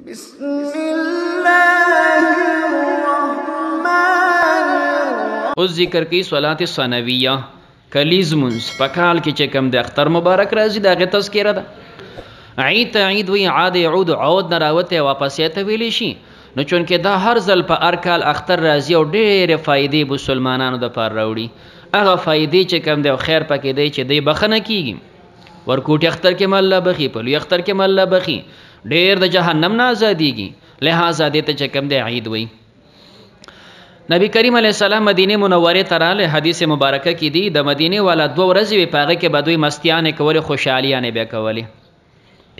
بسم الله الرحمن الرحیم. اوس ذکر کی صلات ثانویہ کلیز منز پکال کی چکم د اختر مبارک راځي دغه تذکرہ ده. عید عید وی عاد يعود عود نراوته واپس ته ویلی شي نو چونکه دا هر ځل په ارکال اختر راځي او ډېر فائدې مسلمانانو د پاره راوړي. هغه فائدې چې کم دی او خیر پکې دی چې دی بخنه کیږي. ورکوټ اختر کې مله بخي په لوی اختر کې مله بخي ډېر د جهنم نه آزادېږي. لہذا دې ته چې کم دی عید وی. نبی کریم علیه السلام مدینه منوره ته راغله. حدیث مبارکه کې دی د مدینه والا 2 ورځې وی پاغه کې بدوی مستیانه کولې خوشحالیانه به کولې.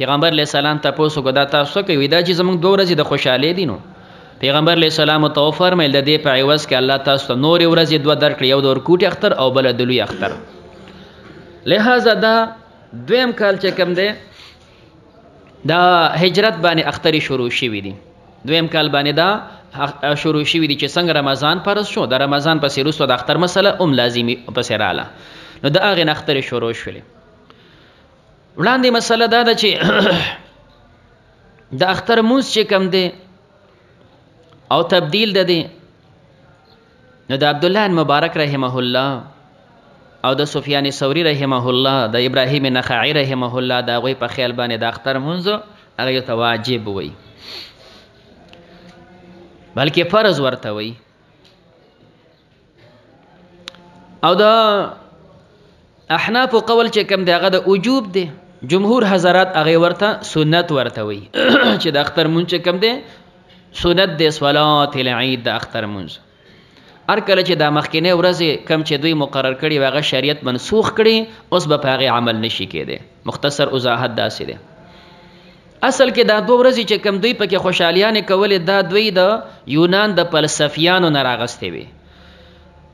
پیغمبر علیه السلام تاسو کو دا تاسو کوي دا چې زمونږ 2 ورځې د خوشحالي دي نو پیغمبر علیه السلام تو فرمایل د دې په عوض کې الله تاسو ته نور ورځې 2 درکړي یو د ورکوټ اختر او بل د لوی اختر. لہذا دا دویم کال چې کم دی دا هجرت باندې اختری شروع شوی دی. دویم کال باندې دا شروع شوی دی چې څنګه رمضان پرس شو د رمضان پسې وروسته د اختر مسله لازمي پسې رااله نو د هغې نه اختر شروع شولې. وړاندې مسله دا ده چې د اختر مونځ چې کم دی او تبدیل ده دی نو د عبدالله مبارک رحمه الله او د سفیان ثوری رحمه الله د ابراهیم نخعی رحمه الله دا غوی په خیال باندې د اختر مونځ هغه ته واجب وي بلکې فرض ورته وي او د احناف قول چې کم دی هغه د وجوب دی. جمهور حضرات هغه ورته سنت ورته وي چې د اختر مونځ چې کم دی سنت دی صلات العید د اختر مونځ. هر کله چې دا مخکینه ورځې کم چې دوی مقرر کړي هغه شریعت منسوخ کړي اوس به په هغې عمل نشي کېدی. مختصر وضاحت داسې دی. اصل کې دا 2 ورځې چې کم دوی پکې خوشحالیانې کولې دا دوی د یونان د فلسفیانو نه راغستې وي.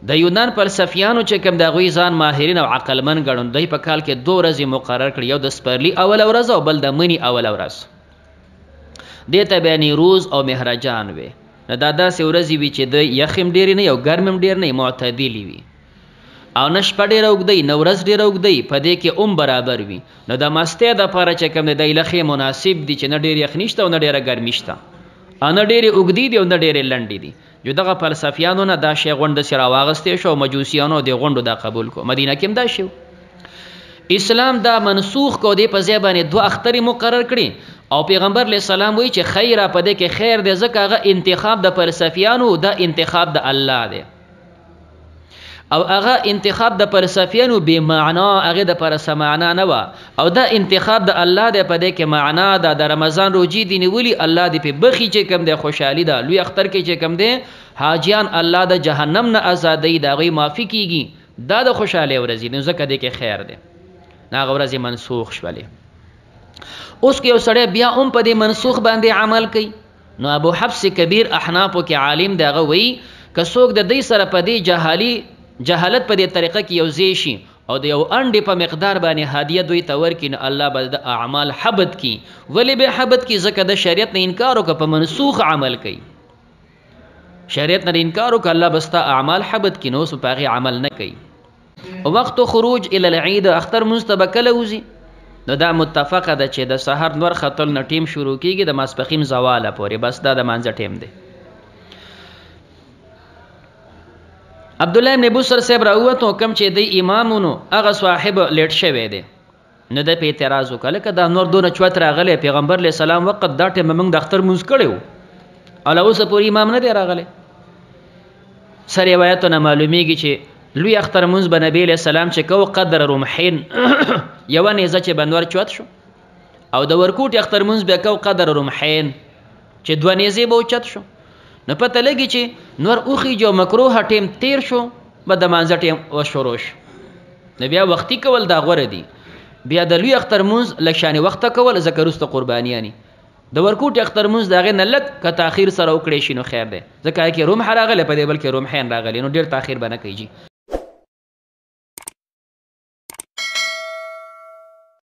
د یونان فلسفیانو چې کم د هغوی ځان ماهرین او عقلمن ګڼل دوی په کال کې 2 ورځې مقرر کړي یو د سپرلي اوله ورځ او بل د مني اوله ورځ. دې ته بیا نیروز او مهرجان وي. نو دا داسې ورځې وي چې د یخ هم ډېرې نه او ګرم هم ډېر نه معتدلې وي او نه شپه ډېره اوږده نه ورځ ډېره اوږده په دې کې برابر وي. نو د مستۍ دپاره چې کوم دی د یخې مناسب دي چې نه ډېر یخ نشته او نه ډېره ګرمي شته او نه ډېرې اوږدې دي او نه ډېرې لنډې دي. جو دغه فلسفیانو نه دا شی غونډ داسې راواغستی شو او مجوسیانو د غونډو دا قبول کو. مدینه کې هم دا شو. اسلام دا منسوخ کو دی په ځای باندې 2 اخترې مقرر کړي او پیغمبر علیه السلام وایي چې خیره په دې کې خیر دی ځکه هغه انتخاب د فلسفیانو دا انتخاب د الله دی او هغه انتخاب د فلسفیانو بې معنا هغې دپاره څه معنا نه وه او دا انتخاب د الله دی په دې کې معنا ده. د رمضان روجې دي نیولي الله دې پې بخي چې کم دی خوشحالي ده. لوی اختر کې چې کم دی حاجیان الله د جهنم نه ازادوي د هغوی معافي کیږي. دا د خوشحالۍ ورځې دي ځکه دې کې خیر دی. هغه ورځې منسوخ شولې. اوس که یو سړی بیا هم په دې منسوخ باندې عمل کوي نو ابو حفص کبیر احنافو کې عالم دی هغه وایي که څوک د دوی سره په دې جهالت په دې طریقه کې یو ځای شي او د یو انډې په مقدار باندې هدیه دوی ته ورکړي نو الله به د اعمال حبط کړي. ولې به حبط کړي؟ ځکه د شریعت نه انکار وکړه په منسوخ عمل کوي. شریعت نه انکار وکړه الله به ستا اعمال حبط کړي نو اوس په هغې عمل نه کوي. وقت خروج الى العید اختر مونځ ته به کله وځي نو دا متفقه ده چې د سحر نور ختل نه ټیم شروع کیږي د ماسپښین زواله پورې بس دا د مانځه ټیم دی. عبدالله ابن بصر صاحب راووتو کم چې دی امامونو هغه صاحب لیټ شوی دی نو د په اعتراض وکړه لکه دا نور دونه چوت راغلی پیغمبر علیه السلام وقت دا ټیم موږ د اختر مونځ کړی و او له اوسه پورې امام نه دی راغلی. سر روایتونه معلومیږي چې لوی اختر مونځ به نبی علیه السلام چې کو قدر رمحین یوه نیزه چې بنور چوت شو او د ورکوټ اختر مونځ بیا کو قدر رمحین چې 2 نیزې به اوچت شو. نو پته لګي چې نور اوخیږي او مکروه ټیم تیر شو به د مانځه ټیم وشروع شو نو بیا وختي کول دا غوره دي. بیا د لوی اختر مونځ لږ شانې وخته کول ځکه وروسته قربانیانې د ورکوټ اختر مونځ د هغې نه لږ که تاخیر سره وکړی شي نو خیر دی ځکه کې رمح راغلی په دې بلکې رمحین راغلی نو ډېر تاخیر به نه کوي.